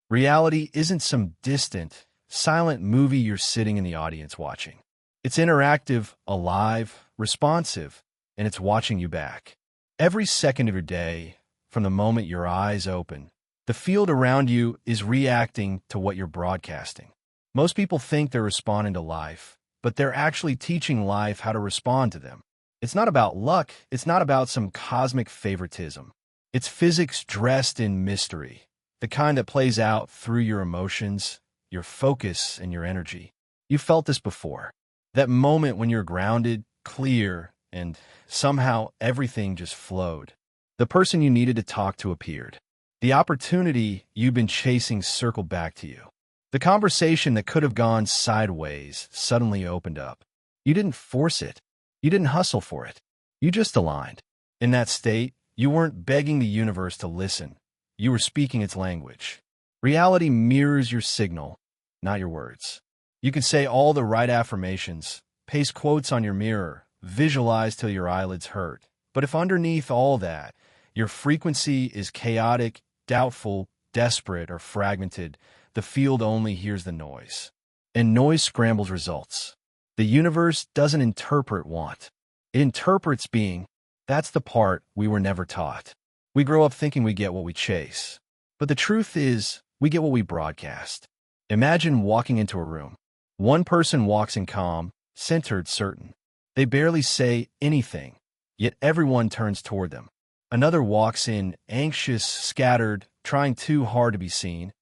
Reality isn't some distant, silent movie you're sitting in the audience watching. It's interactive, alive, responsive, and it's watching you back. Every second of your day, from the moment your eyes open, the field around you is reacting to what you're broadcasting. Most people think they're responding to life, but they're actually teaching life how to respond to them. It's not about luck. It's not about some cosmic favoritism. It's physics dressed in mystery, the kind that plays out through your emotions, your focus, and your energy. You felt this before. That moment when you're grounded, clear, and somehow everything just flowed. The person you needed to talk to appeared. The opportunity you've been chasing circled back to you. The conversation that could have gone sideways suddenly opened up. You didn't force it. You didn't hustle for it. You just aligned. In that state, you weren't begging the universe to listen. You were speaking its language. Reality mirrors your signal, not your words. You can say all the right affirmations, paste quotes on your mirror, visualize till your eyelids hurt. But if underneath all that, your frequency is chaotic, doubtful, desperate, or fragmented, the field only hears the noise. And noise scrambles results. The universe doesn't interpret want. It interprets being. That's the part we were never taught. We grow up thinking we get what we chase. But the truth is, we get what we broadcast. Imagine walking into a room. One person walks in calm, centered, certain. They barely say anything, yet everyone turns toward them. Another walks in anxious, scattered, trying too hard to be seen,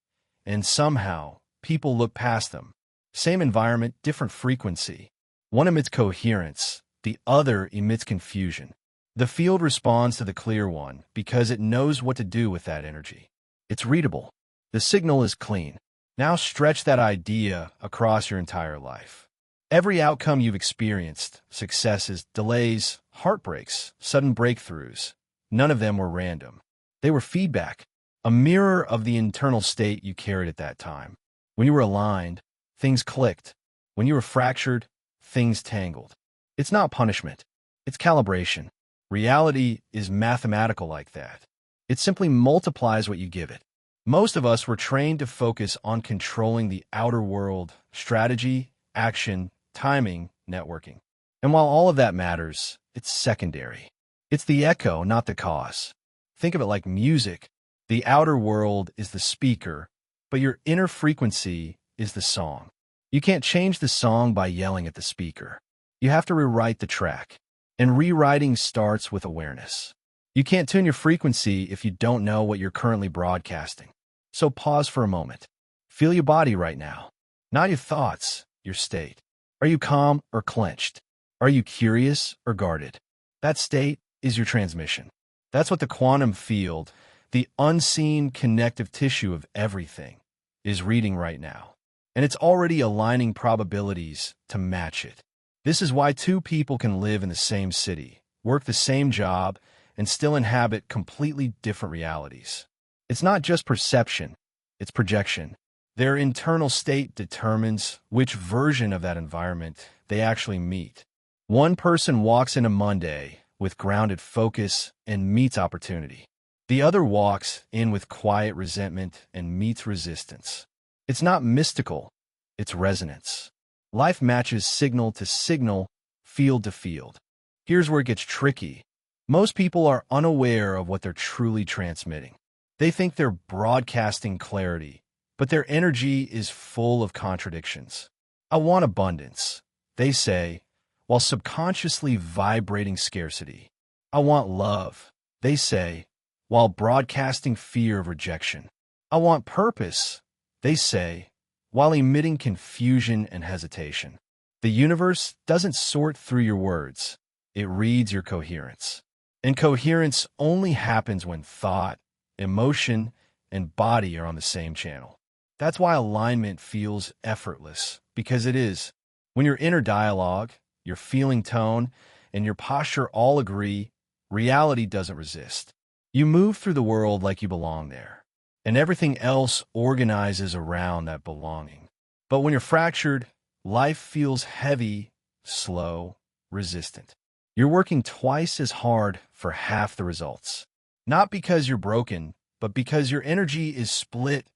and somehow people look past them. Same environment, different frequency. One emits coherence, the other emits confusion. The field responds to the clear one because it knows what to do with that energy. It's readable. The signal is clean. Now stretch that idea across your entire life. Every outcome you've experienced, successes, delays, heartbreaks, sudden breakthroughs, none of them were random. They were feedback, a mirror of the internal state you carried at that time. When you were aligned, things clicked. When you were fractured, things tangled. It's not punishment. It's calibration. Reality is mathematical like that. It simply multiplies what you give it. Most of us were trained to focus on controlling the outer world, strategy, action, timing, networking. And while all of that matters, it's secondary. It's the echo, not the cause. Think of it like music. The outer world is the speaker, but your inner frequency is the song. You can't change the song by yelling at the speaker. You have to rewrite the track. And rewriting starts with awareness. You can't tune your frequency if you don't know what you're currently broadcasting. So pause for a moment. Feel your body right now. Not your thoughts, your state. Are you calm or clenched? Are you curious or guarded? That state is your transmission. That's what the quantum field, the unseen connective tissue of everything, is reading right now. And it's already aligning probabilities to match it. This is why two people can live in the same city, work the same job, and still inhabit completely different realities. It's not just perception, it's projection. Their internal state determines which version of that environment they actually meet. One person walks into Monday with grounded focus and meets opportunity. The other walks in with quiet resentment and meets resistance. It's not mystical, it's resonance. Life matches signal to signal, field to field. Here's where it gets tricky. Most people are unaware of what they're truly transmitting. They think they're broadcasting clarity, but their energy is full of contradictions. I want abundance, they say, while subconsciously vibrating scarcity. I want love, they say, while broadcasting fear of rejection. I want purpose, they say, while emitting confusion and hesitation. The universe doesn't sort through your words. It reads your coherence. And coherence only happens when thought, emotion, and body are on the same channel. That's why alignment feels effortless, because it is. When your inner dialogue, your feeling tone, and your posture all agree, reality doesn't resist. You move through the world like you belong there, and everything else organizes around that belonging. But when you're fractured, life feels heavy, slow, resistant. You're working twice as hard for half the results. Not because you're broken, but because your energy is split,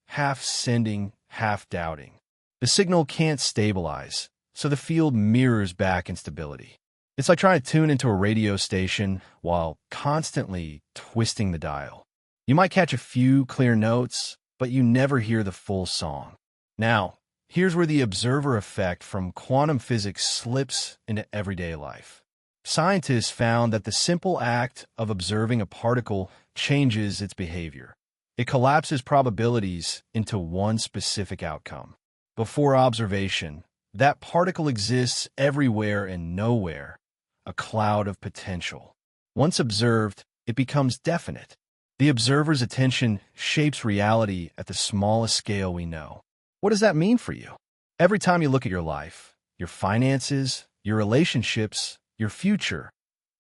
half sending, half doubting. The signal can't stabilize, so the field mirrors back instability. It's like trying to tune into a radio station while constantly twisting the dial. You might catch a few clear notes, but you never hear the full song. Now, here's where the observer effect from quantum physics slips into everyday life. Scientists found that the simple act of observing a particle changes its behavior. It collapses probabilities into one specific outcome. Before observation, that particle exists everywhere and nowhere, a cloud of potential. Once observed, it becomes definite. The observer's attention shapes reality at the smallest scale we know. What does that mean for you? Every time you look at your life, your finances, your relationships, your future,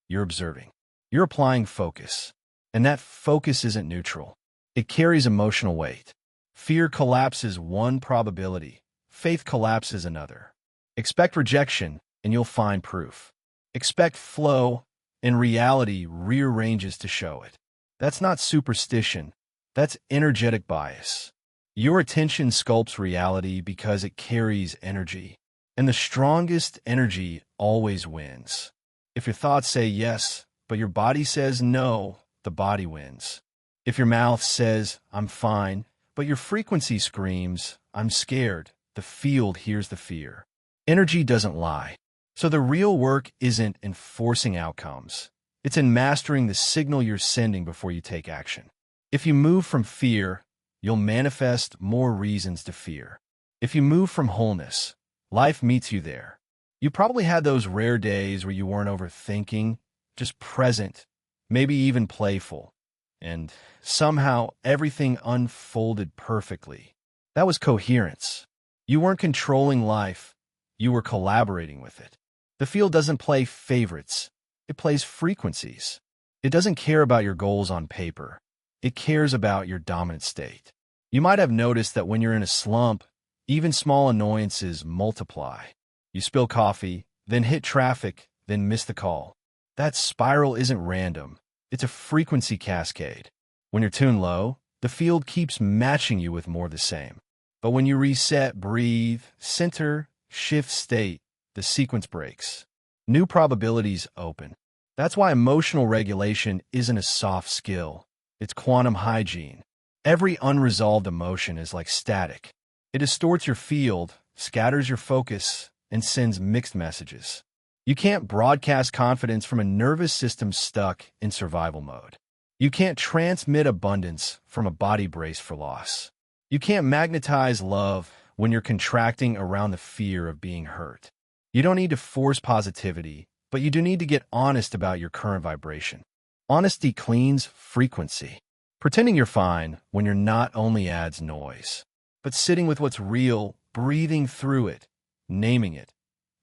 you're observing. You're applying focus. And that focus isn't neutral. It carries emotional weight. Fear collapses one probability. Faith collapses another. Expect rejection, and you'll find proof. Expect flow, and reality rearranges to show it. That's not superstition. That's energetic bias. Your attention sculpts reality because it carries energy. And the strongest energy always wins. If your thoughts say yes, but your body says no, the body wins. If your mouth says, I'm fine, but your frequency screams, I'm scared, the field hears the fear. Energy doesn't lie. So the real work isn't in forcing outcomes. It's in mastering the signal you're sending before you take action. If you move from fear, you'll manifest more reasons to fear. If you move from wholeness, life meets you there. You probably had those rare days where you weren't overthinking, just present, maybe even playful. And somehow everything unfolded perfectly. That was coherence. You weren't controlling life. You were collaborating with it. The field doesn't play favorites. It plays frequencies. It doesn't care about your goals on paper. It cares about your dominant state. You might have noticed that when you're in a slump, even small annoyances multiply. You spill coffee, then hit traffic, then miss the call. That spiral isn't random. It's a frequency cascade. When you're tuned low, the field keeps matching you with more of the same. But when you reset, breathe, center, shift state, the sequence breaks. New probabilities open. That's why emotional regulation isn't a soft skill. It's quantum hygiene. Every unresolved emotion is like static. It distorts your field, scatters your focus, and sends mixed messages. You can't broadcast confidence from a nervous system stuck in survival mode. You can't transmit abundance from a body braced for loss. You can't magnetize love when you're contracting around the fear of being hurt. You don't need to force positivity, but you do need to get honest about your current vibration. Honesty cleans frequency. Pretending you're fine when you're not only adds noise. But sitting with what's real, breathing through it, naming it,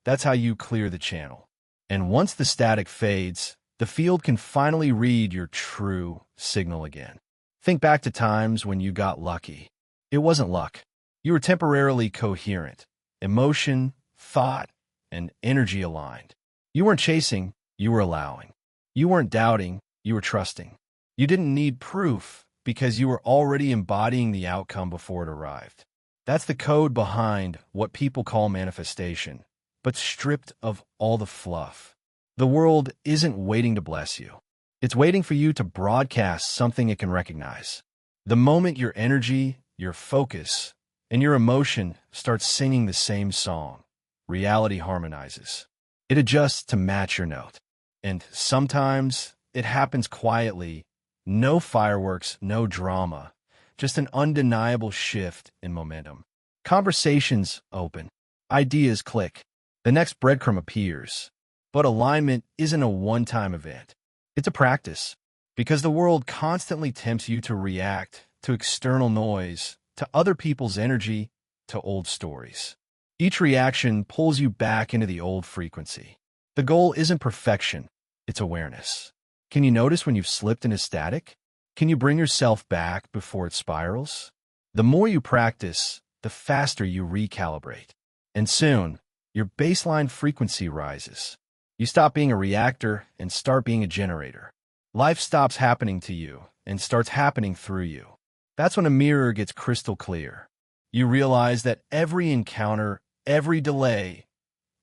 that's how you clear the channel. And once the static fades, the field can finally read your true signal again. Think back to times when you got lucky. It wasn't luck. You were temporarily coherent. Emotion, thought, and energy aligned. You weren't chasing, you were allowing. You weren't doubting, you were trusting. You didn't need proof because you were already embodying the outcome before it arrived. That's the code behind what people call manifestation, but stripped of all the fluff. The world isn't waiting to bless you. It's waiting for you to broadcast something it can recognize. The moment your energy, your focus, and your emotion start singing the same song, reality harmonizes. It adjusts to match your note. And sometimes it happens quietly. No fireworks, no drama, just an undeniable shift in momentum. Conversations open. Ideas click. The next breadcrumb appears. But alignment isn't a one-time event. It's a practice. Because the world constantly tempts you to react to external noise, to other people's energy, to old stories. Each reaction pulls you back into the old frequency. The goal isn't perfection, it's awareness. Can you notice when you've slipped into static? Can you bring yourself back before it spirals? The more you practice, the faster you recalibrate. And soon, your baseline frequency rises. You stop being a reactor and start being a generator. Life stops happening to you and starts happening through you. That's when a mirror gets crystal clear. You realize that every encounter, every delay,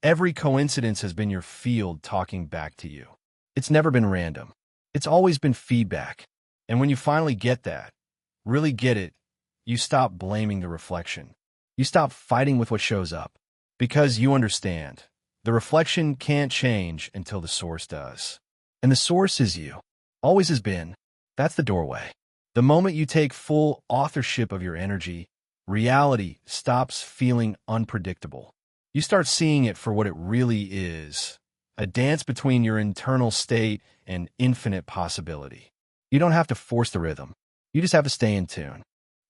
every coincidence has been your field talking back to you. It's never been random. It's always been feedback. And when you finally get that, really get it, you stop blaming the reflection. You stop fighting with what shows up. Because you understand, the reflection can't change until the source does. And the source is you. Always has been. That's the doorway. The moment you take full authorship of your energy, reality stops feeling unpredictable. You start seeing it for what it really is, a dance between your internal state and infinite possibility. You don't have to force the rhythm. You just have to stay in tune.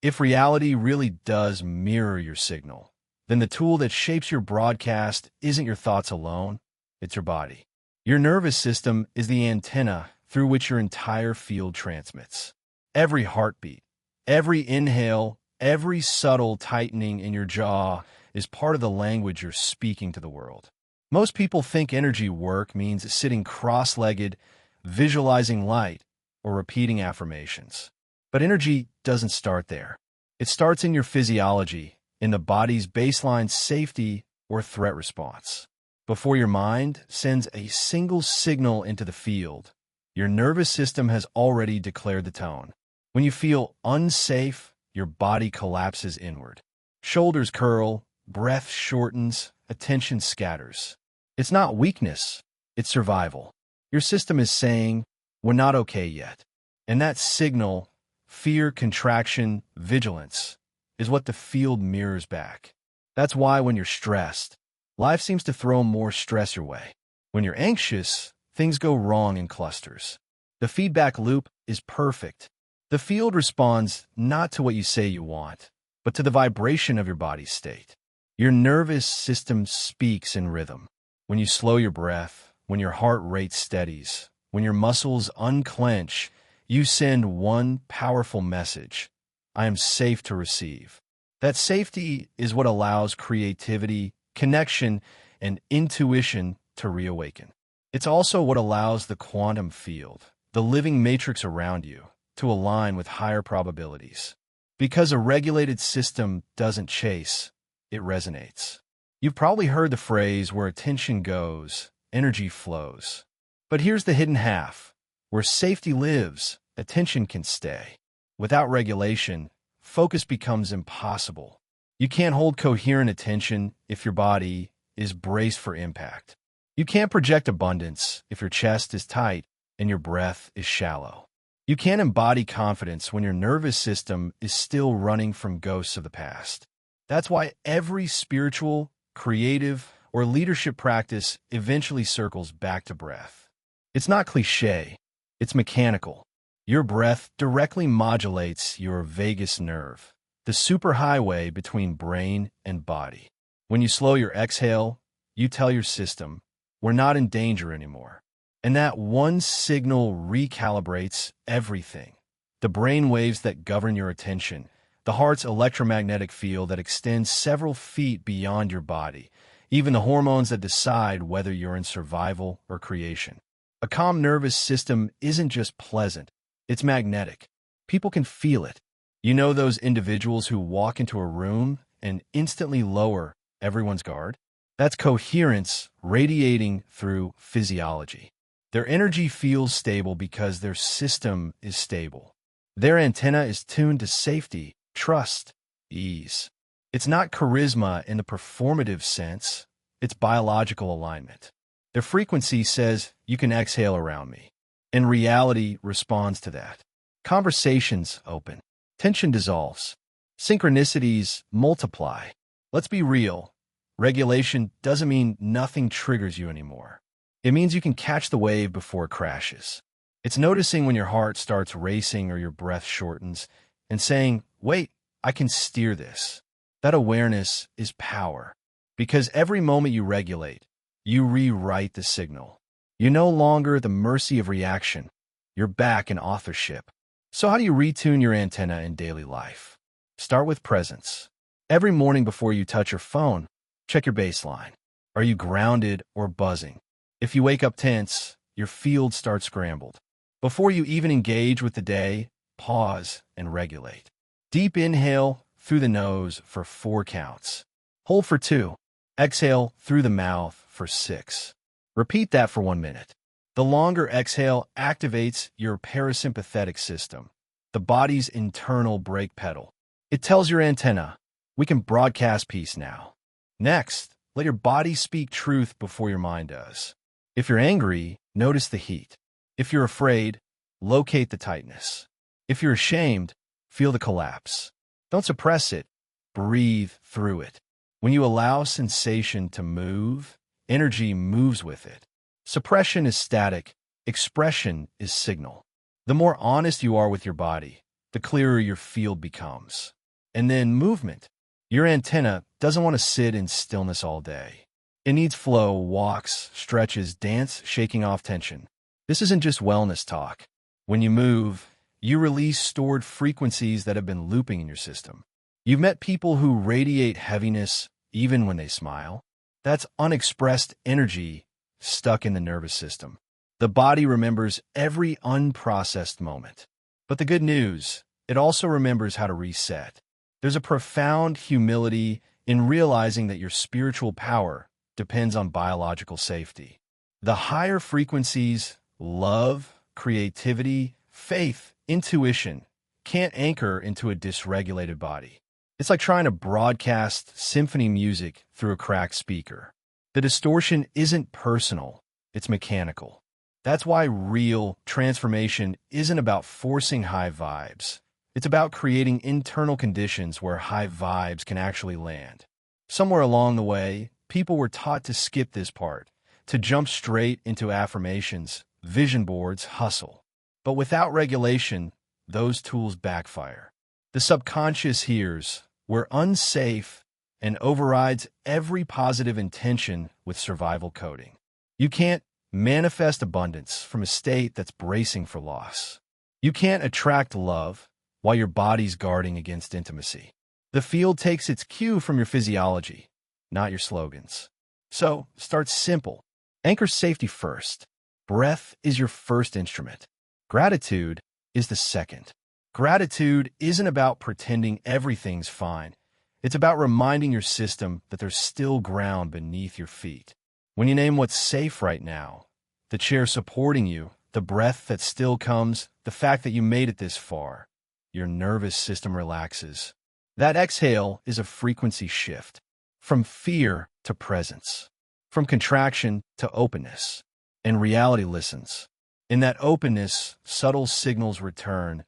If reality really does mirror your signal, then the tool that shapes your broadcast isn't your thoughts alone, it's your body. Your nervous system is the antenna through which your entire field transmits. Every heartbeat, every inhale, every subtle tightening in your jaw is part of the language you're speaking to the world. Most people think energy work means sitting cross-legged, visualizing light, or repeating affirmations. But energy doesn't start there. It starts in your physiology, in the body's baseline safety or threat response. Before your mind sends a single signal into the field, your nervous system has already declared the tone. When you feel unsafe, your body collapses inward. Shoulders curl, breath shortens, attention scatters. It's not weakness, it's survival. Your system is saying, we're not okay yet. And that signal, fear, contraction, vigilance, is what the field mirrors back. That's why when you're stressed, life seems to throw more stress your way. When you're anxious, things go wrong in clusters. The feedback loop is perfect. The field responds not to what you say you want, but to the vibration of your body's state. Your nervous system speaks in rhythm. When you slow your breath, when your heart rate steadies, when your muscles unclench, you send one powerful message: I am safe to receive. That safety is what allows creativity, connection, and intuition to reawaken. It's also what allows the quantum field, the living matrix around you, to align with higher probabilities. Because a regulated system doesn't chase, it resonates. You've probably heard the phrase, where attention goes, energy flows. But here's the hidden half. Where safety lives, attention can stay. Without regulation, focus becomes impossible. You can't hold coherent attention if your body is braced for impact. You can't project abundance if your chest is tight and your breath is shallow. You can't embody confidence when your nervous system is still running from ghosts of the past. That's why every spiritual, creative, or leadership practice eventually circles back to breath. It's not cliché, it's mechanical. Your breath directly modulates your vagus nerve, the superhighway between brain and body. When you slow your exhale, you tell your system, we're not in danger anymore. And that one signal recalibrates everything. The brain waves that govern your attention, the heart's electromagnetic field that extends several feet beyond your body, even the hormones that decide whether you're in survival or creation. A calm nervous system isn't just pleasant, it's magnetic. People can feel it. You know those individuals who walk into a room and instantly lower everyone's guard? That's coherence radiating through physiology. Their energy feels stable because their system is stable. Their antenna is tuned to safety, trust, ease. It's not charisma in the performative sense, it's biological alignment. Their frequency says, you can exhale around me. And reality responds to that. Conversations open. Tension dissolves. Synchronicities multiply. Let's be real. Regulation doesn't mean nothing triggers you anymore. It means you can catch the wave before it crashes. It's noticing when your heart starts racing or your breath shortens and saying, wait, I can steer this. That awareness is power. Because every moment you regulate, you rewrite the signal. You're no longer at the mercy of reaction. You're back in authorship. So how do you retune your antenna in daily life? Start with presence. Every morning before you touch your phone, check your baseline. Are you grounded or buzzing? If you wake up tense, your field starts scrambled. Before you even engage with the day, pause and regulate. Deep inhale through the nose for 4 counts. Hold for 2. Exhale through the mouth for 6. Repeat that for 1 minute. The longer exhale activates your parasympathetic system, the body's internal brake pedal. It tells your antenna, we can broadcast peace now. Next, let your body speak truth before your mind does. If you're angry, notice the heat. If you're afraid, locate the tightness. If you're ashamed, feel the collapse. Don't suppress it. Breathe through it. When you allow sensation to move, energy moves with it. Suppression is static. Expression is signal. The more honest you are with your body, the clearer your field becomes. And then movement. Your antenna doesn't want to sit in stillness all day. It needs flow, walks, stretches, dance, shaking off tension. This isn't just wellness talk. When you move, you release stored frequencies that have been looping in your system. You've met people who radiate heaviness even when they smile. That's unexpressed energy stuck in the nervous system. The body remembers every unprocessed moment. But the good news, it also remembers how to reset. There's a profound humility in realizing that your spiritual power depends on biological safety. The higher frequencies, love, creativity, faith, intuition, can't anchor into a dysregulated body. It's like trying to broadcast symphony music through a cracked speaker. The distortion isn't personal, it's mechanical. That's why real transformation isn't about forcing high vibes. It's about creating internal conditions where high vibes can actually land. Somewhere along the way, people were taught to skip this part, to jump straight into affirmations, vision boards, hustle. But without regulation, those tools backfire. The subconscious hears, we're unsafe, and overrides every positive intention with survival coding. You can't manifest abundance from a state that's bracing for loss. You can't attract love while your body's guarding against intimacy. The field takes its cue from your physiology, not your slogans. So, start simple. Anchor safety first. Breath is your first instrument. Gratitude is the second. Gratitude isn't about pretending everything's fine. It's about reminding your system that there's still ground beneath your feet. When you name what's safe right now, the chair supporting you, the breath that still comes, the fact that you made it this far, your nervous system relaxes. That exhale is a frequency shift, from fear to presence, from contraction to openness, and reality listens. In that openness, subtle signals return,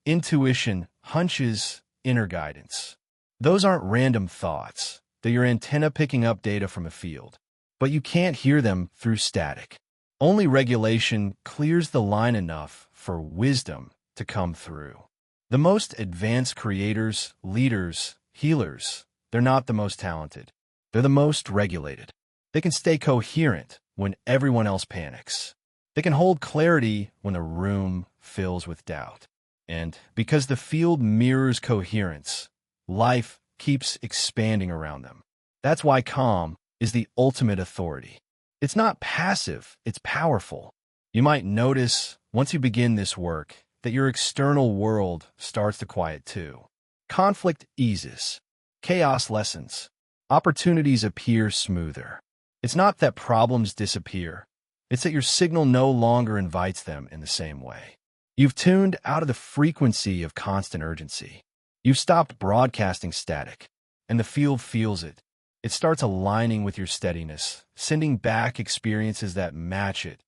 intuition, hunches, inner guidance. Those aren't random thoughts. They're your antenna picking up data from a field. But you can't hear them through static. Only regulation clears the line enough for wisdom to come through. The most advanced creators, leaders, healers, they're not the most talented. They're the most regulated. They can stay coherent when everyone else panics. They can hold clarity when the room fills with doubt. And because the field mirrors coherence, life keeps expanding around them. That's why calm is the ultimate authority. It's not passive, it's powerful. You might notice, once you begin this work, that your external world starts to quiet too. Conflict eases. Chaos lessens. Opportunities appear smoother. It's not that problems disappear. It's that your signal no longer invites them in the same way. You've tuned out of the frequency of constant urgency. You've stopped broadcasting static, and the field feels it. It starts aligning with your steadiness, sending back experiences that match it,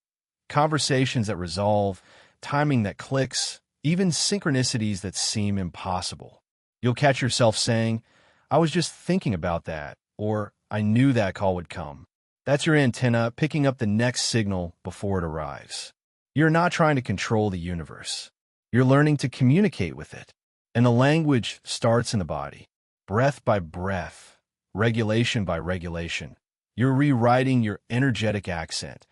conversations that resolve, timing that clicks, even synchronicities that seem impossible. You'll catch yourself saying, I was just thinking about that, or I knew that call would come. That's your antenna picking up the next signal before it arrives. You're not trying to control the universe. You're learning to communicate with it. And the language starts in the body, breath by breath, regulation by regulation. You're rewriting your energetic accent,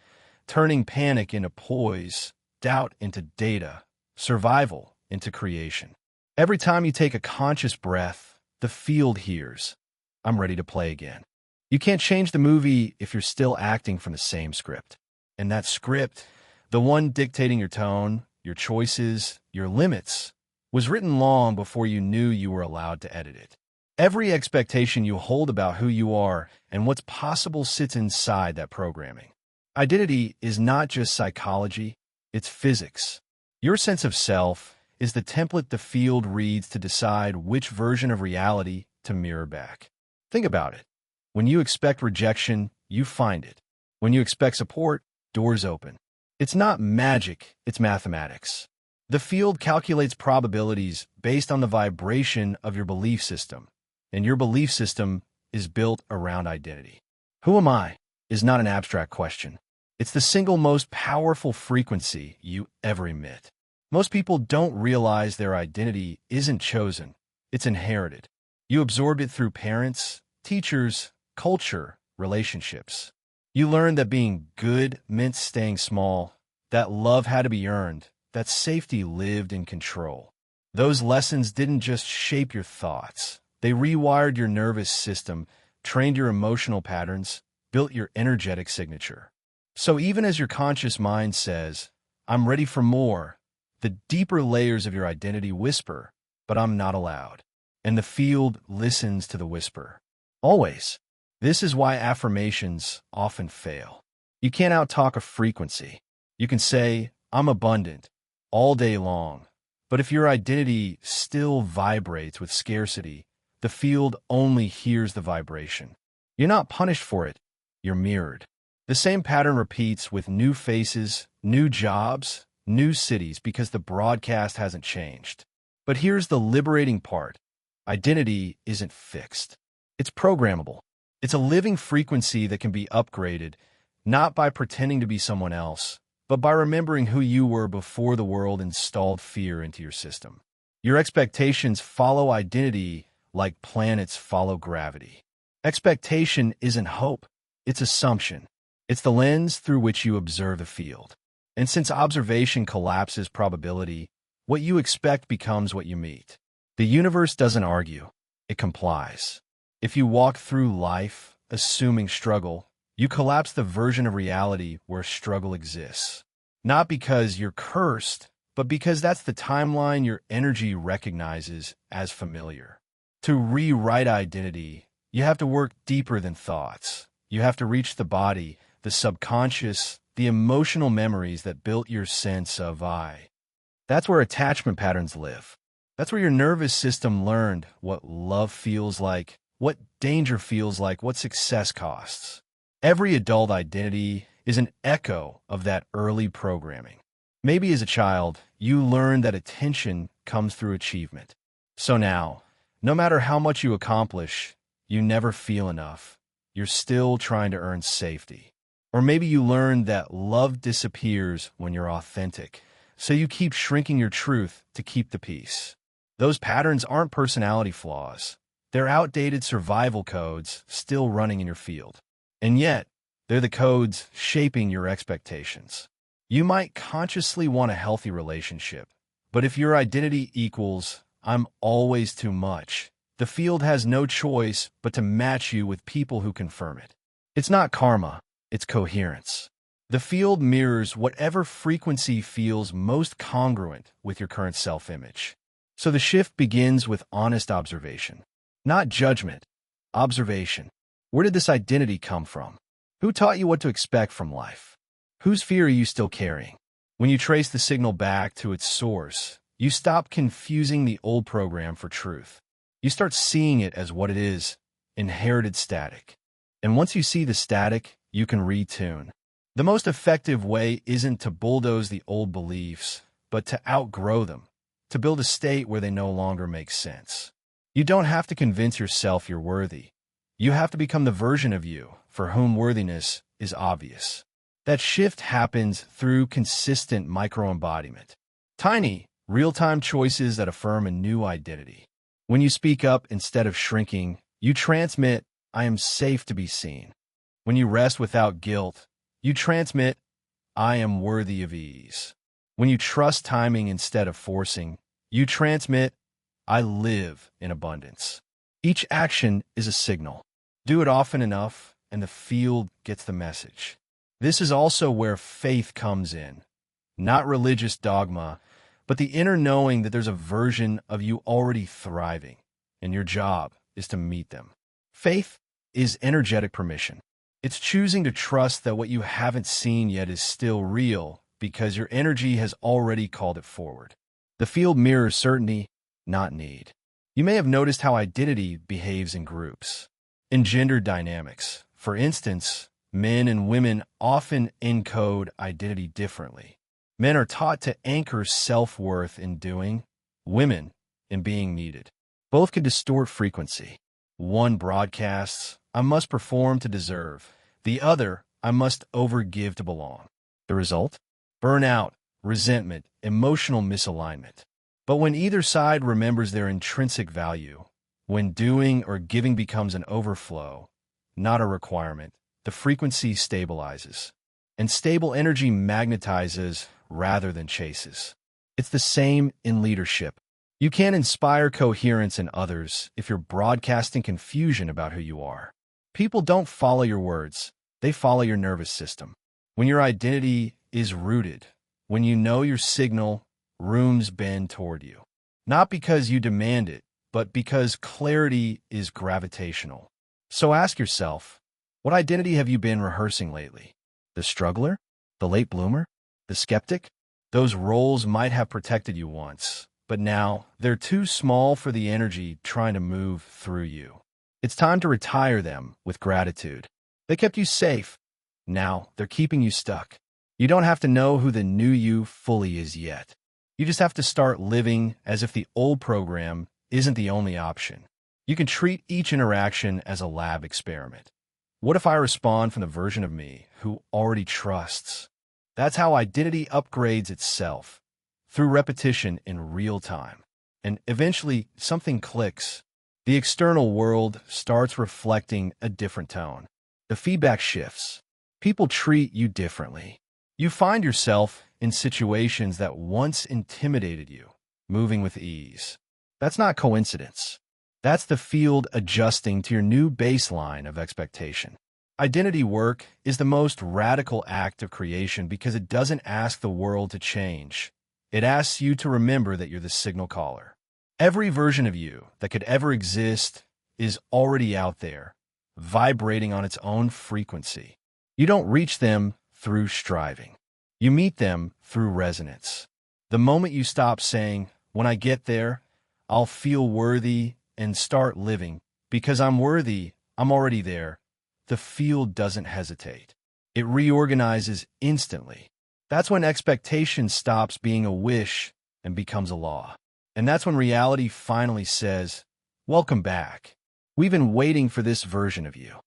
turning panic into poise, doubt into data, survival into creation. Every time you take a conscious breath, the field hears, I'm ready to play again. You can't change the movie if you're still acting from the same script. And that script, the one dictating your tone, your choices, your limits, was written long before you knew you were allowed to edit it. Every expectation you hold about who you are and what's possible sits inside that programming. Identity is not just psychology, it's physics. Your sense of self is the template the field reads to decide which version of reality to mirror back. Think about it. When you expect rejection, you find it. When you expect support, doors open. It's not magic, it's mathematics. The field calculates probabilities based on the vibration of your belief system, and your belief system is built around identity. Who am I is not an abstract question. It's the single most powerful frequency you ever emit. Most people don't realize their identity isn't chosen, it's inherited. You absorbed it through parents, teachers, culture, relationships. You learned that being good meant staying small, that love had to be earned, that safety lived in control. Those lessons didn't just shape your thoughts. They rewired your nervous system, trained your emotional patterns, built your energetic signature. So even as your conscious mind says, "I'm ready for more," the deeper layers of your identity whisper, "But I'm not allowed." And the field listens to the whisper. Always. This is why affirmations often fail. You can't outtalk a frequency. You can say, "I'm abundant," all day long. But if your identity still vibrates with scarcity, the field only hears the vibration. You're not punished for it. You're mirrored. The same pattern repeats with new faces, new jobs, new cities because the broadcast hasn't changed. But here's the liberating part. Identity isn't fixed. It's programmable. It's a living frequency that can be upgraded, not by pretending to be someone else, but by remembering who you were before the world installed fear into your system. Your expectations follow identity like planets follow gravity. Expectation isn't hope, it's assumption. It's the lens through which you observe the field. And since observation collapses probability, what you expect becomes what you meet. The universe doesn't argue, it complies. If you walk through life assuming struggle, you collapse the version of reality where struggle exists. Not because you're cursed, but because that's the timeline your energy recognizes as familiar. To rewrite identity, you have to work deeper than thoughts. You have to reach the body, the subconscious, the emotional memories that built your sense of I. That's where attachment patterns live. That's where your nervous system learned what love feels like, what danger feels like, what success costs. Every adult identity is an echo of that early programming. Maybe as a child, you learned that attention comes through achievement. So now, no matter how much you accomplish, you never feel enough. You're still trying to earn safety. Or maybe you learned that love disappears when you're authentic, so you keep shrinking your truth to keep the peace. Those patterns aren't personality flaws. They're outdated survival codes still running in your field. And yet, they're the codes shaping your expectations. You might consciously want a healthy relationship, but if your identity equals, "I'm always too much," the field has no choice but to match you with people who confirm it. It's not karma, it's coherence. The field mirrors whatever frequency feels most congruent with your current self-image. So the shift begins with honest observation. Not judgment, observation. Where did this identity come from? Who taught you what to expect from life? Whose fear are you still carrying? When you trace the signal back to its source, you stop confusing the old program for truth. You start seeing it as what it is, inherited static. And once you see the static, you can retune. The most effective way isn't to bulldoze the old beliefs, but to outgrow them, to build a state where they no longer make sense. You don't have to convince yourself you're worthy. You have to become the version of you for whom worthiness is obvious. That shift happens through consistent micro-embodiment. Tiny, real-time choices that affirm a new identity. When you speak up instead of shrinking, you transmit, "I am safe to be seen." When you rest without guilt, you transmit, "I am worthy of ease." When you trust timing instead of forcing, you transmit, "I live in abundance." Each action is a signal. Do it often enough, and the field gets the message. This is also where faith comes in. Not religious dogma, but the inner knowing that there's a version of you already thriving, and your job is to meet them. Faith is energetic permission. It's choosing to trust that what you haven't seen yet is still real because your energy has already called it forward. The field mirrors certainty, not need. You may have noticed how identity behaves in groups. In gender dynamics, for instance, men and women often encode identity differently. Men are taught to anchor self-worth in doing, women in being needed. Both can distort frequency. One broadcasts, I must perform to deserve. The other, I must overgive to belong. The result? Burnout, resentment, emotional misalignment. But when either side remembers their intrinsic value, when doing or giving becomes an overflow, not a requirement, the frequency stabilizes. And stable energy magnetizes rather than chases. It's the same in leadership. You can't inspire coherence in others if you're broadcasting confusion about who you are. People don't follow your words, they follow your nervous system. When your identity is rooted, when you know your signal, rooms bend toward you. Not because you demand it, but because clarity is gravitational. So ask yourself, what identity have you been rehearsing lately? The struggler? The late bloomer? The skeptic? Those roles might have protected you once, but now they're too small for the energy trying to move through you. It's time to retire them with gratitude. They kept you safe. Now they're keeping you stuck. You don't have to know who the new you fully is yet. You just have to start living as if the old program isn't the only option. You can treat each interaction as a lab experiment. What if I respond from the version of me who already trusts? That's how identity upgrades itself, through repetition in real time. And eventually, something clicks. The external world starts reflecting a different tone. The feedback shifts. People treat you differently. You find yourself in situations that once intimidated you, moving with ease. That's not coincidence. That's the field adjusting to your new baseline of expectation. Identity work is the most radical act of creation because it doesn't ask the world to change. It asks you to remember that you're the signal caller. Every version of you that could ever exist is already out there, vibrating on its own frequency. You don't reach them through striving. You meet them through resonance. The moment you stop saying, when I get there, I'll feel worthy and start living, because I'm worthy, I'm already there, the field doesn't hesitate. It reorganizes instantly. That's when expectation stops being a wish and becomes a law. And that's when reality finally says, welcome back. We've been waiting for this version of you.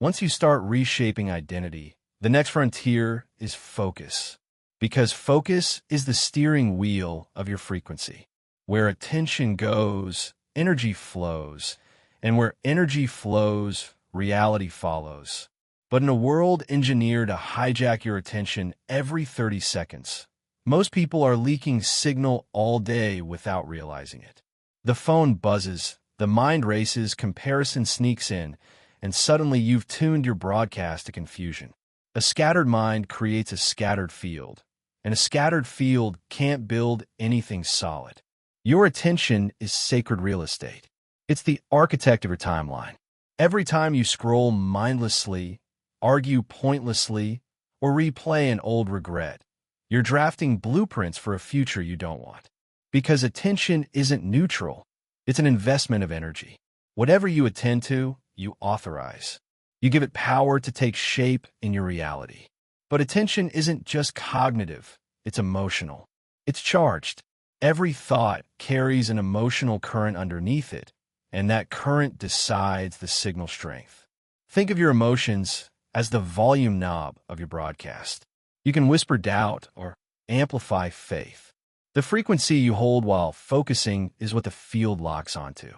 Once you start reshaping identity, the next frontier is focus. Because focus is the steering wheel of your frequency. Where attention goes, energy flows. And where energy flows, reality follows. But in a world engineered to hijack your attention every 30 seconds, most people are leaking signal all day without realizing it. The phone buzzes, the mind races, comparison sneaks in, and suddenly you've tuned your broadcast to confusion. A scattered mind creates a scattered field, and a scattered field can't build anything solid. Your attention is sacred real estate. It's the architect of your timeline. Every time you scroll mindlessly, argue pointlessly, or replay an old regret, you're drafting blueprints for a future you don't want. Because attention isn't neutral, it's an investment of energy. Whatever you attend to, you authorize. You give it power to take shape in your reality. But attention isn't just cognitive, it's emotional. It's charged. Every thought carries an emotional current underneath it, and that current decides the signal strength. Think of your emotions as the volume knob of your broadcast. You can whisper doubt or amplify faith. The frequency you hold while focusing is what the field locks onto.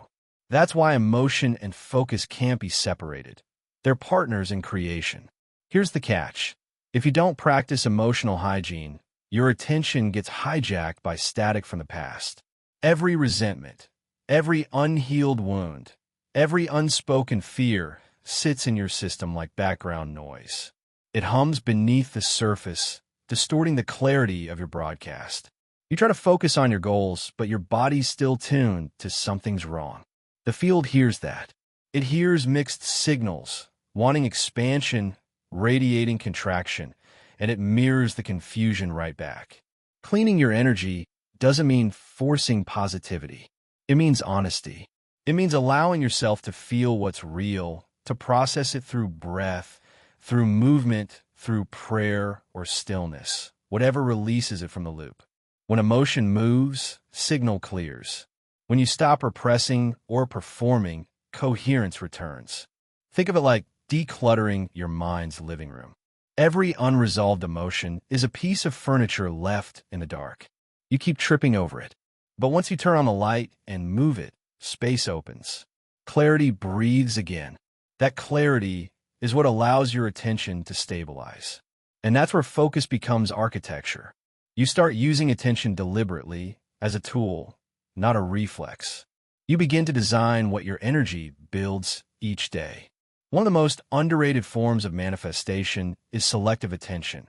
That's why emotion and focus can't be separated. They're partners in creation. Here's the catch. If you don't practice emotional hygiene, your attention gets hijacked by static from the past. Every resentment, every unhealed wound, every unspoken fear sits in your system like background noise. It hums beneath the surface, distorting the clarity of your broadcast. You try to focus on your goals, but your body's still tuned to something's wrong. The field hears that. It hears mixed signals, wanting expansion, radiating contraction, and it mirrors the confusion right back. Cleaning your energy doesn't mean forcing positivity. It means honesty. It means allowing yourself to feel what's real, to process it through breath, through movement, through prayer or stillness, whatever releases it from the loop. When emotion moves, signal clears. When you stop repressing or performing, coherence returns. Think of it like decluttering your mind's living room. Every unresolved emotion is a piece of furniture left in the dark. You keep tripping over it. But once you turn on the light and move it, space opens. Clarity breathes again. That clarity is what allows your attention to stabilize. And that's where focus becomes architecture. You start using attention deliberately as a tool, not a reflex. You begin to design what your energy builds each day. One of the most underrated forms of manifestation is selective attention,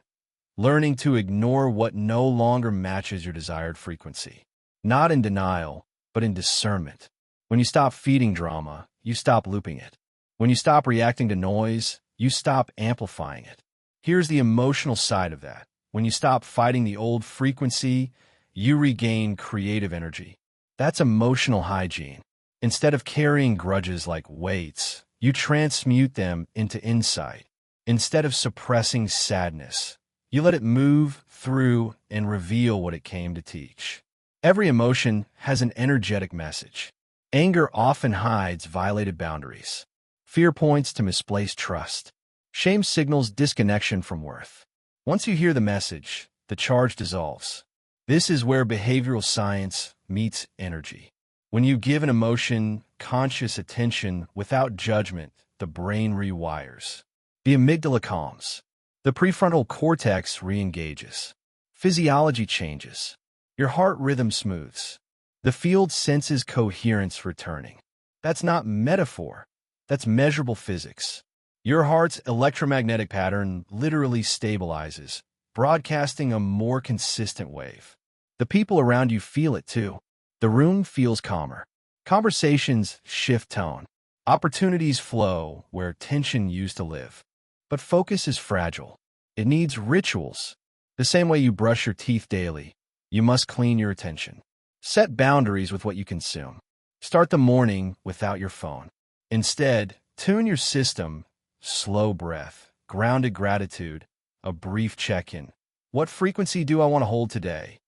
learning to ignore what no longer matches your desired frequency. Not in denial, but in discernment. When you stop feeding drama, you stop looping it. When you stop reacting to noise, you stop amplifying it. Here's the emotional side of that. When you stop fighting the old frequency, you regain creative energy. That's emotional hygiene. Instead of carrying grudges like weights, you transmute them into insight. Instead of suppressing sadness, you let it move through and reveal what it came to teach. Every emotion has an energetic message. Anger often hides violated boundaries. Fear points to misplaced trust. Shame signals disconnection from worth. Once you hear the message, the charge dissolves. This is where behavioral science meets energy. When you give an emotion conscious attention without judgment, the brain rewires. The amygdala calms. The prefrontal cortex re-engages. Physiology changes. Your heart rhythm smooths. The field senses coherence returning. That's not metaphor. That's measurable physics. Your heart's electromagnetic pattern literally stabilizes, broadcasting a more consistent wave. The people around you feel it too. The room feels calmer. Conversations shift tone. Opportunities flow where tension used to live. But focus is fragile. It needs rituals. The same way you brush your teeth daily, you must clean your attention. Set boundaries with what you consume. Start the morning without your phone. Instead, tune your system. Slow breath, grounded gratitude, a brief check-in. What frequency do I want to hold today?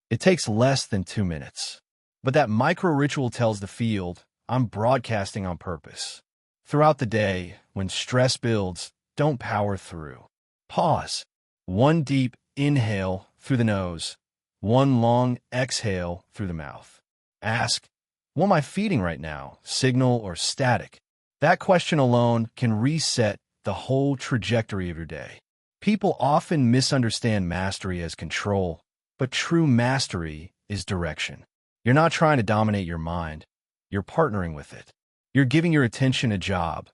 It takes less than 2 minutes. But that micro-ritual tells the field, I'm broadcasting on purpose. Throughout the day, when stress builds, don't power through. Pause. One deep inhale through the nose. One long exhale through the mouth. Ask, what am I feeding right now, signal or static? That question alone can reset the whole trajectory of your day. People often misunderstand mastery as control, but true mastery is direction. You're not trying to dominate your mind. You're partnering with it. You're giving your attention a job.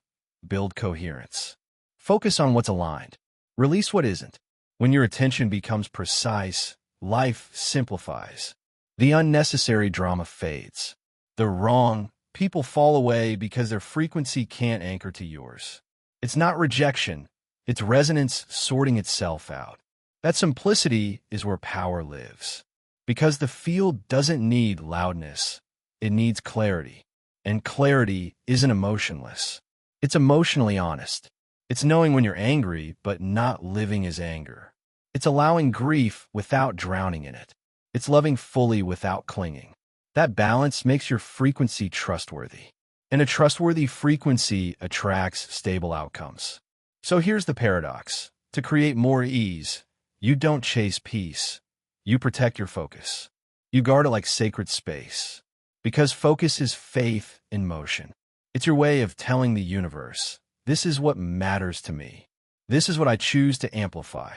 Build coherence. Focus on what's aligned. Release what isn't. When your attention becomes precise, life simplifies. The unnecessary drama fades. The wrong people fall away because their frequency can't anchor to yours. It's not rejection. It's resonance sorting itself out. That simplicity is where power lives. Because the field doesn't need loudness. It needs clarity. And clarity isn't emotionless. It's emotionally honest. It's knowing when you're angry, but not living as anger. It's allowing grief without drowning in it. It's loving fully without clinging. That balance makes your frequency trustworthy. And a trustworthy frequency attracts stable outcomes. So here's the paradox. To create more ease, you don't chase peace. You protect your focus. You guard it like sacred space. Because focus is faith in motion. It's your way of telling the universe, this is what matters to me. This is what I choose to amplify.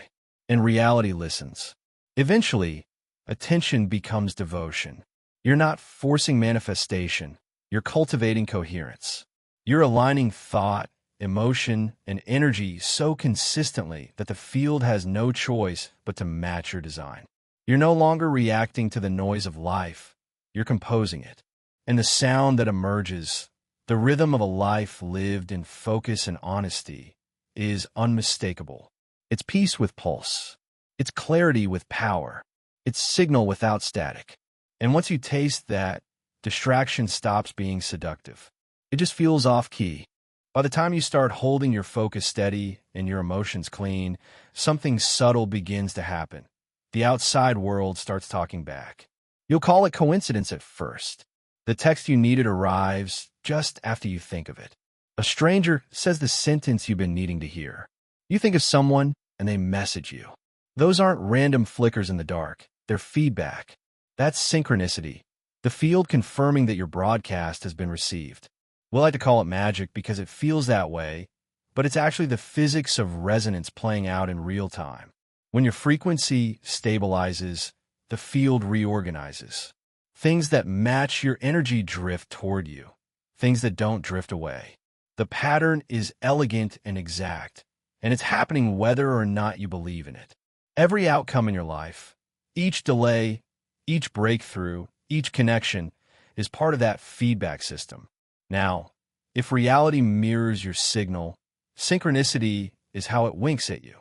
And reality listens. Eventually, attention becomes devotion. You're not forcing manifestation. You're cultivating coherence. You're aligning thought, emotion, and energy so consistently that the field has no choice but to match your design. You're no longer reacting to the noise of life, you're composing it. And the sound that emerges, the rhythm of a life lived in focus and honesty, is unmistakable. It's peace with pulse. It's clarity with power. It's signal without static. And once you taste that, distraction stops being seductive. It just feels off-key. By the time you start holding your focus steady and your emotions clean, something subtle begins to happen. The outside world starts talking back. You'll call it coincidence at first. The text you needed arrives just after you think of it. A stranger says the sentence you've been needing to hear. You think of someone, and they message you. Those aren't random flickers in the dark. They're feedback. That's synchronicity, the field confirming that your broadcast has been received. We like to call it magic because it feels that way, but it's actually the physics of resonance playing out in real time. When your frequency stabilizes, the field reorganizes. Things that match your energy drift toward you. Things that don't drift away. The pattern is elegant and exact, and it's happening whether or not you believe in it. Every outcome in your life, each delay, each breakthrough, each connection is part of that feedback system. Now, if reality mirrors your signal, synchronicity is how it winks at you.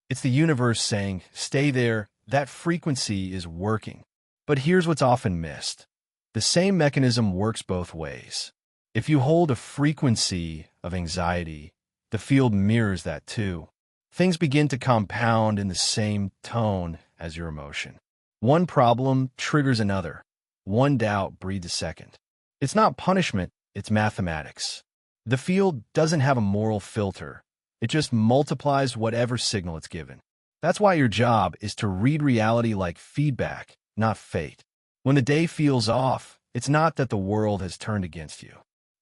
It's the universe saying, stay there, that frequency is working. But here's what's often missed. The same mechanism works both ways. If you hold a frequency of anxiety, the field mirrors that too. Things begin to compound in the same tone as your emotion. One problem triggers another. One doubt breeds a second. It's not punishment, it's mathematics. The field doesn't have a moral filter. It just multiplies whatever signal it's given. That's why your job is to read reality like feedback, not fate. When the day feels off, it's not that the world has turned against you.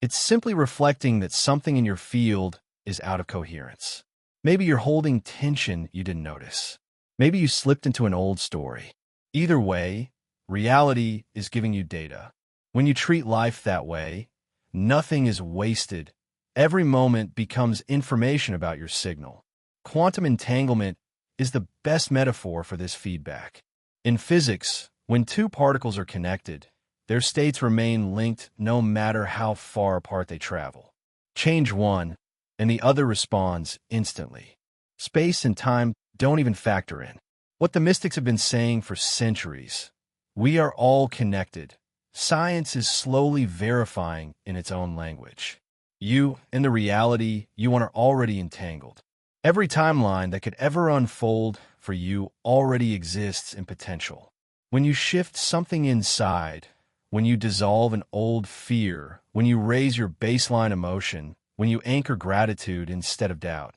It's simply reflecting that something in your field is out of coherence. Maybe you're holding tension you didn't notice. Maybe you slipped into an old story. Either way, reality is giving you data. When you treat life that way, nothing is wasted. Every moment becomes information about your signal. Quantum entanglement is the best metaphor for this feedback. In physics, when two particles are connected, their states remain linked no matter how far apart they travel. Change one, and the other responds instantly. Space and time don't even factor in. What the mystics have been saying for centuries, we are all connected. Science is slowly verifying in its own language. You and the reality you are already entangled. Every timeline that could ever unfold for you already exists in potential. When you shift something inside, when you dissolve an old fear, when you raise your baseline emotion, when you anchor gratitude instead of doubt,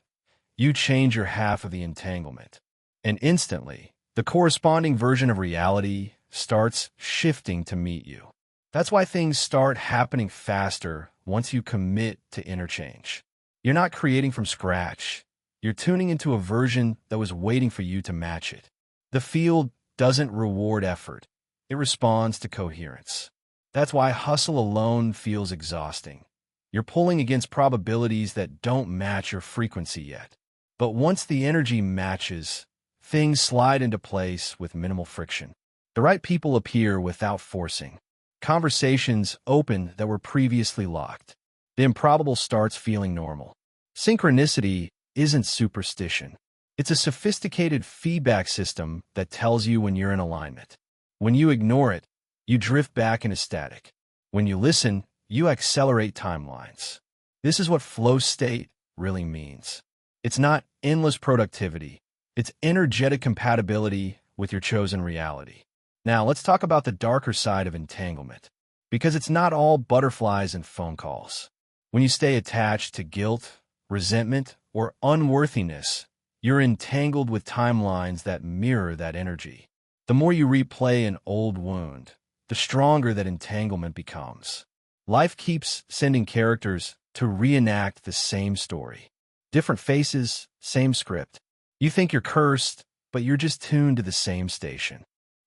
you change your half of the entanglement. And instantly, the corresponding version of reality starts shifting to meet you. That's why things start happening faster once you commit to interchange. You're not creating from scratch. You're tuning into a version that was waiting for you to match it. The field doesn't reward effort. It responds to coherence. That's why hustle alone feels exhausting. You're pulling against probabilities that don't match your frequency yet. But once the energy matches, things slide into place with minimal friction. The right people appear without forcing. Conversations open that were previously locked. The improbable starts feeling normal. Synchronicity isn't superstition. It's a sophisticated feedback system that tells you when you're in alignment. When you ignore it, you drift back into static. When you listen, you accelerate timelines. This is what flow state really means. It's not endless productivity. It's energetic compatibility with your chosen reality. Now, let's talk about the darker side of entanglement, because it's not all butterflies and phone calls. When you stay attached to guilt, resentment, or unworthiness, you're entangled with timelines that mirror that energy. The more you replay an old wound, the stronger that entanglement becomes. Life keeps sending characters to reenact the same story. Different faces, same script. You think you're cursed, but you're just tuned to the same station.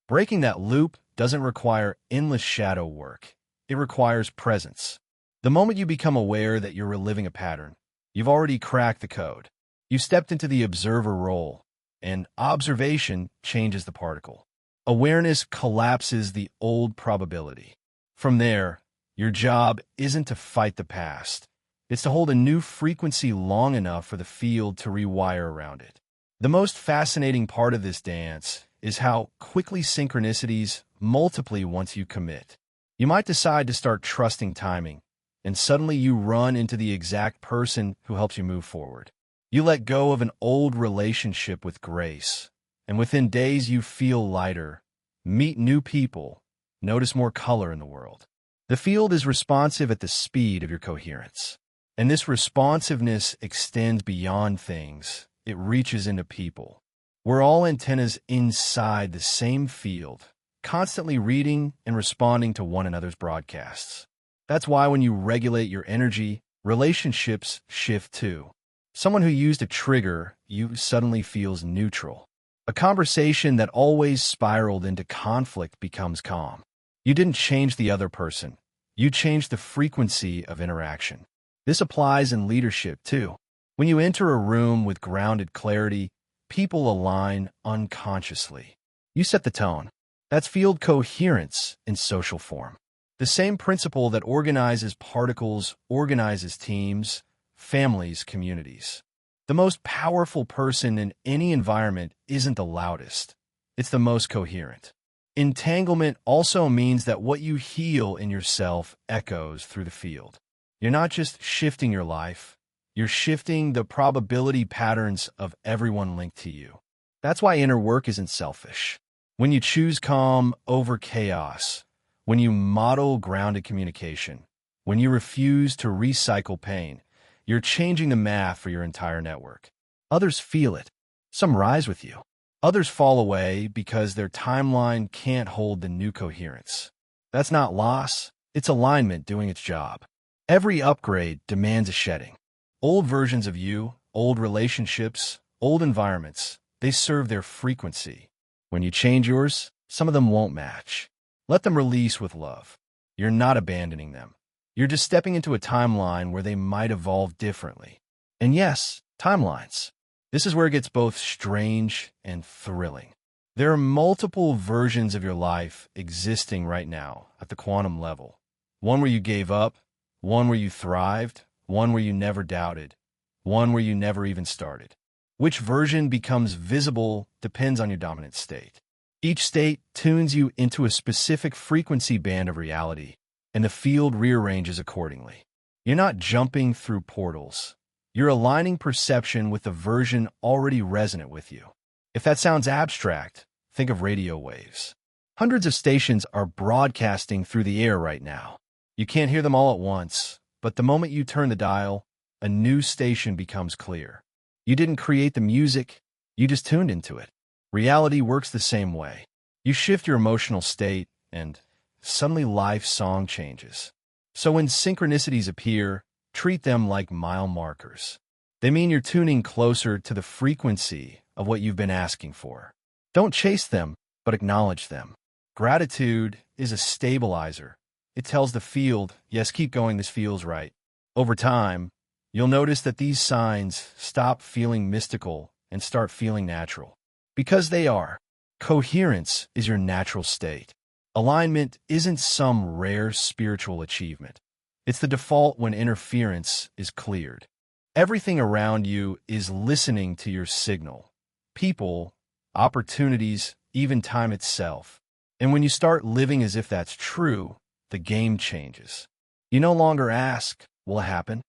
Breaking that loop doesn't require endless shadow work. It requires presence. The moment you become aware that you're reliving a pattern, you've already cracked the code. You stepped into the observer role, and observation changes the particle. Awareness collapses the old probability. From there, your job isn't to fight the past. It's to hold a new frequency long enough for the field to rewire around it. The most fascinating part of this dance is how quickly synchronicities multiply once you commit. You might decide to start trusting timing, and suddenly you run into the exact person who helps you move forward. You let go of an old relationship with grace, and within days you feel lighter, meet new people, notice more color in the world. The field is responsive at the speed of your coherence. And this responsiveness extends beyond things. It reaches into people. We're all antennas inside the same field, constantly reading and responding to one another's broadcasts. That's why when you regulate your energy, relationships shift too. Someone who used a trigger, you suddenly feels neutral. A conversation that always spiraled into conflict becomes calm. You didn't change the other person. You changed the frequency of interaction. This applies in leadership too. When you enter a room with grounded clarity, people align unconsciously. You set the tone. That's field coherence in social form. The same principle that organizes particles organizes teams, families, communities. The most powerful person in any environment isn't the loudest. It's the most coherent. Entanglement also means that what you heal in yourself echoes through the field. You're not just shifting your life, you're shifting the probability patterns of everyone linked to you. That's why inner work isn't selfish. When you choose calm over chaos, when you model grounded communication, when you refuse to recycle pain, you're changing the math for your entire network. Others feel it. Some rise with you. Others fall away because their timeline can't hold the new coherence. That's not loss, it's alignment doing its job. Every upgrade demands a shedding. Old versions of you, old relationships, old environments, they serve their frequency. When you change yours, some of them won't match. Let them release with love. You're not abandoning them. You're just stepping into a timeline where they might evolve differently. And yes, timelines. This is where it gets both strange and thrilling. There are multiple versions of your life existing right now at the quantum level. One where you gave up, one where you thrived, one where you never doubted, one where you never even started. Which version becomes visible depends on your dominant state. Each state tunes you into a specific frequency band of reality, and the field rearranges accordingly. You're not jumping through portals. You're aligning perception with the version already resonant with you. If that sounds abstract, think of radio waves. Hundreds of stations are broadcasting through the air right now. You can't hear them all at once, but the moment you turn the dial, a new station becomes clear. You didn't create the music, you just tuned into it. Reality works the same way. You shift your emotional state, and suddenly life's song changes. So when synchronicities appear, treat them like mile markers. They mean you're tuning closer to the frequency of what you've been asking for. Don't chase them, but acknowledge them. Gratitude is a stabilizer. It tells the field, yes, keep going, this feels right. Over time, you'll notice that these signs stop feeling mystical and start feeling natural. Because they are. Coherence is your natural state. Alignment isn't some rare spiritual achievement. It's the default when interference is cleared. Everything around you is listening to your signal. People, opportunities, even time itself. And when you start living as if that's true, the game changes. You no longer ask, will it happen?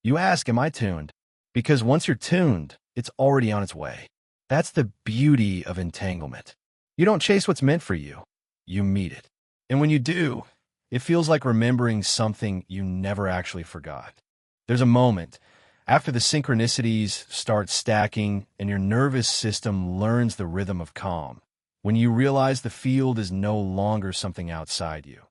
You ask, am I tuned? Because once you're tuned, it's already on its way. That's the beauty of entanglement. You don't chase what's meant for you. You meet it. And when you do, it feels like remembering something you never actually forgot. There's a moment after the synchronicities start stacking and your nervous system learns the rhythm of calm, when you realize the field is no longer something outside you.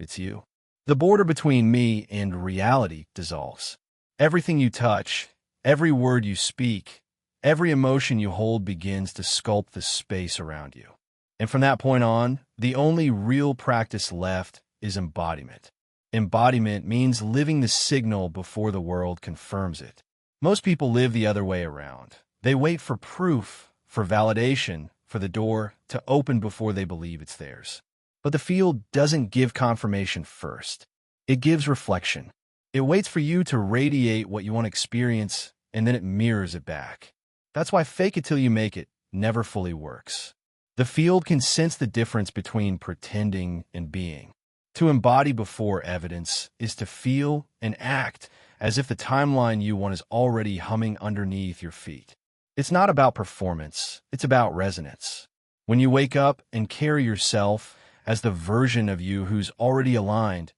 It's you. The border between me and reality dissolves. Everything you touch, every word you speak, every emotion you hold begins to sculpt the space around you. And from that point on, the only real practice left is embodiment. Embodiment means living the signal before the world confirms it. Most people live the other way around. They wait for proof, for validation, for the door to open before they believe it's theirs. But the field doesn't give confirmation first. It gives reflection. It waits for you to radiate what you want to experience, and then it mirrors it back. That's why fake it till you make it never fully works. The field can sense the difference between pretending and being. To embody before evidence is to feel and act as if the timeline you want is already humming underneath your feet. It's not about performance, it's about resonance. When you wake up and carry yourself as the version of you who's already aligned,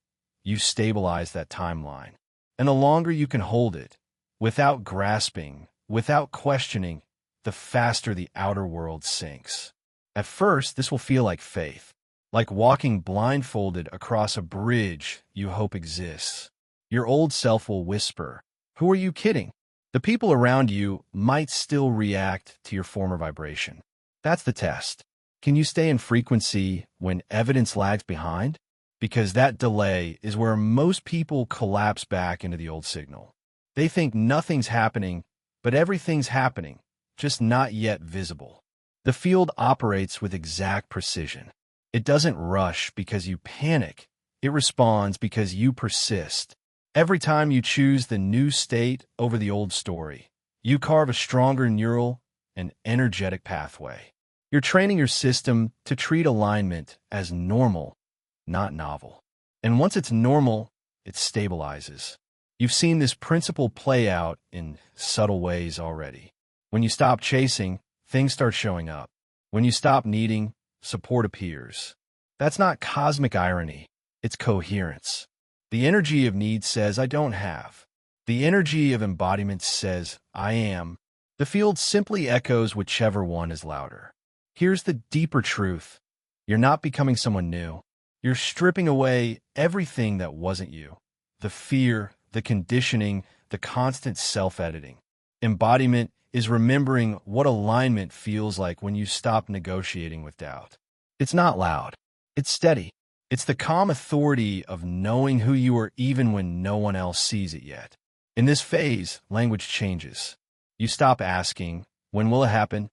you stabilize that timeline. And the longer you can hold it, without grasping, without questioning, the faster the outer world sinks. At first, this will feel like faith, like walking blindfolded across a bridge you hope exists. Your old self will whisper, "Who are you kidding?" The people around you might still react to your former vibration. That's the test. Can you stay in frequency when evidence lags behind? Because that delay is where most people collapse back into the old signal. They think nothing's happening, but everything's happening, just not yet visible. The field operates with exact precision. It doesn't rush because you panic. It responds because you persist. Every time you choose the new state over the old story, you carve a stronger neural and energetic pathway. You're training your system to treat alignment as normal, not novel. And once it's normal, it stabilizes. You've seen this principle play out in subtle ways already. When you stop chasing, things start showing up. When you stop needing, support appears. That's not cosmic irony, it's coherence. The energy of need says, "I don't have." The energy of embodiment says, "I am." The field simply echoes whichever one is louder. Here's the deeper truth. You're not becoming someone new. You're stripping away everything that wasn't you. The fear, the conditioning, the constant self-editing. Embodiment is remembering what alignment feels like when you stop negotiating with doubt. It's not loud. It's steady. It's the calm authority of knowing who you are even when no one else sees it yet. In this phase, language changes. You stop asking, "When will it happen?"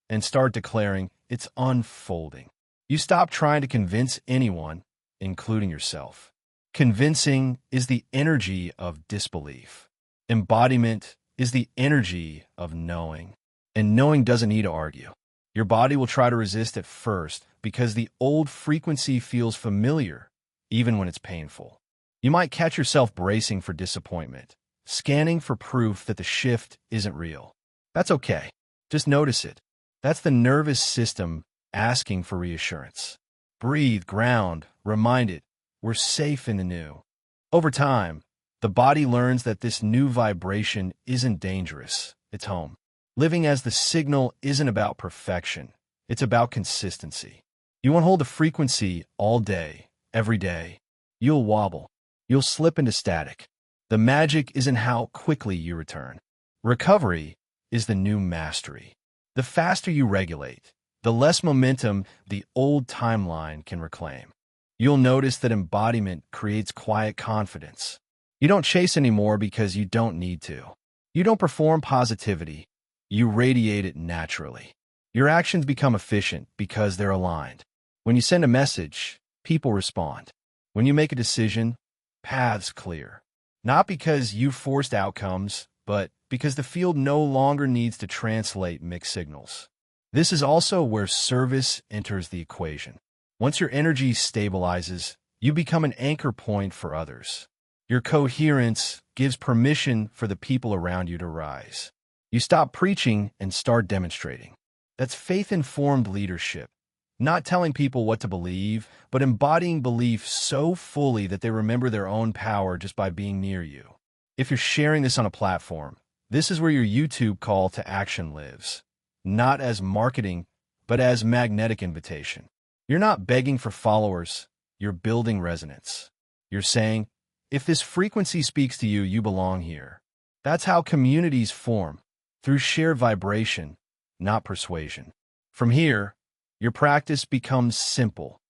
and start declaring, "It's unfolding." You stop trying to convince anyone, including yourself. Convincing is the energy of disbelief. Embodiment is the energy of knowing. And knowing doesn't need to argue. Your body will try to resist at first because the old frequency feels familiar, even when it's painful. You might catch yourself bracing for disappointment, scanning for proof that the shift isn't real. That's okay. Just notice it. That's the nervous system asking for reassurance. Breathe, ground, remind it, we're safe in the new. Over time, the body learns that this new vibration isn't dangerous. It's home. Living as the signal isn't about perfection. It's about consistency. You won't hold the frequency all day, every day. You'll wobble. You'll slip into static. The magic is in how quickly you return. Recovery is the new mastery. The faster you regulate, the less momentum the old timeline can reclaim. You'll notice that embodiment creates quiet confidence. You don't chase anymore because you don't need to. You don't perform positivity. You radiate it naturally. Your actions become efficient because they're aligned. When you send a message, people respond. When you make a decision, paths clear. Not because you forced outcomes, but because the field no longer needs to translate mixed signals. This is also where service enters the equation. Once your energy stabilizes, you become an anchor point for others. Your coherence gives permission for the people around you to rise. You stop preaching and start demonstrating. That's faith-informed leadership. Not telling people what to believe, but embodying belief so fully that they remember their own power just by being near you. If you're sharing this on a platform, this is where your YouTube call to action lives. Not as marketing, but as magnetic invitation. You're not begging for followers, you're building resonance. You're saying, if this frequency speaks to you, you belong here. That's how communities form, through shared vibration, not persuasion. From here, your practice becomes simple.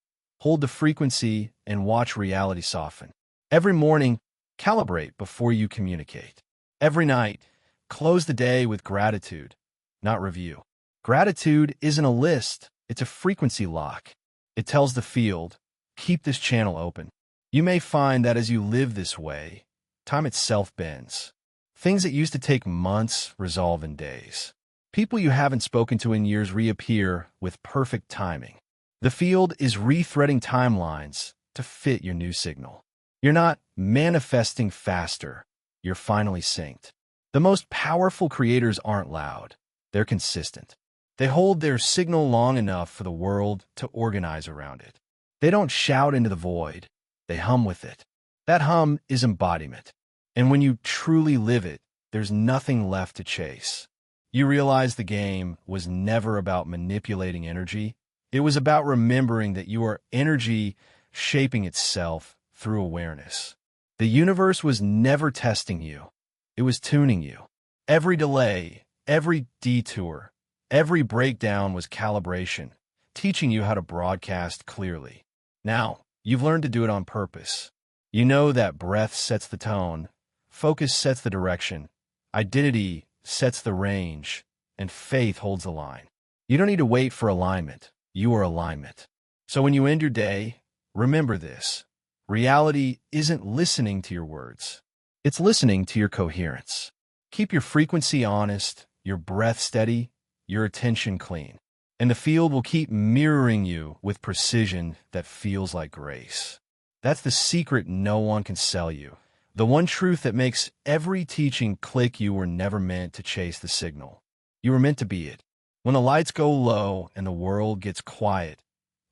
Hold the frequency and watch reality soften. Every morning, calibrate before you communicate. Every night, close the day with gratitude, not review. Gratitude isn't a list, it's a frequency lock. It tells the field, keep this channel open. You may find that as you live this way, time itself bends. Things that used to take months resolve in days. People you haven't spoken to in years reappear with perfect timing. The field is rethreading timelines to fit your new signal. You're not manifesting faster, you're finally synced. The most powerful creators aren't loud, they're consistent. They hold their signal long enough for the world to organize around it. They don't shout into the void, they hum with it. That hum is embodiment. And when you truly live it, there's nothing left to chase. You realize the game was never about manipulating energy. It was about remembering that you are energy shaping itself through awareness. The universe was never testing you. It was tuning you. Every delay, every detour, every breakdown was calibration, teaching you how to broadcast clearly. Now, you've learned to do it on purpose. You know that breath sets the tone, focus sets the direction, identity sets the range, and faith holds the line. You don't need to wait for alignment. You are alignment. So when you end your day, remember this. Reality isn't listening to your words. It's listening to your coherence. Keep your frequency honest, your breath steady, your attention clean. And the field will keep mirroring you with precision that feels like grace. That's the secret no one can sell you. The one truth that makes every teaching click: you were never meant to chase the signal. You were meant to be it. When the lights go low and the world gets quiet,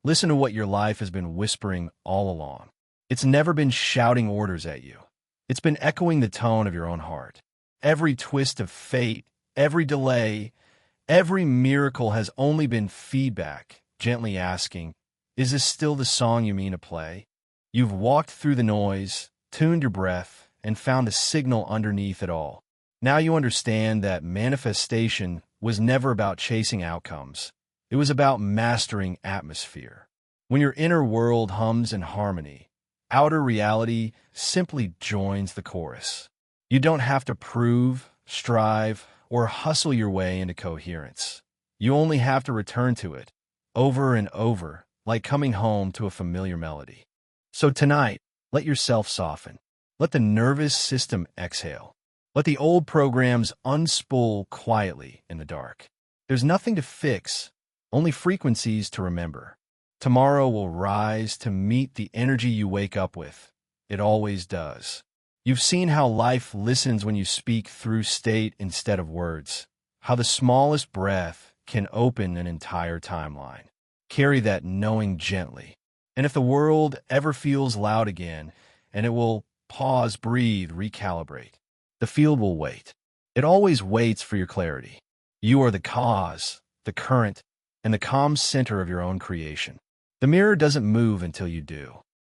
listen to what your life has been whispering all along. It's never been shouting orders at you. It's been echoing the tone of your own heart. Every twist of fate, every delay, every miracle has only been feedback, gently asking, is this still the song you mean to play? You've walked through the noise, tuned your breath, and found a signal underneath it all. Now you understand that manifestation was never about chasing outcomes. It was about mastering atmosphere. When your inner world hums in harmony, outer reality simply joins the chorus. You don't have to prove, strive, or hustle your way into coherence. You only have to return to it, over and over, like coming home to a familiar melody. So tonight, let yourself soften. Let the nervous system exhale. Let the old programs unspool quietly in the dark. There's nothing to fix, only frequencies to remember. Tomorrow will rise to meet the energy you wake up with. It always does. You've seen how life listens when you speak through state instead of words, how the smallest breath can open an entire timeline. Carry that knowing gently. And if the world ever feels loud again, and it will pause, breathe, recalibrate, the field will wait. It always waits for your clarity. You are the cause, the current, and the calm center of your own creation. The mirror doesn't move until you do.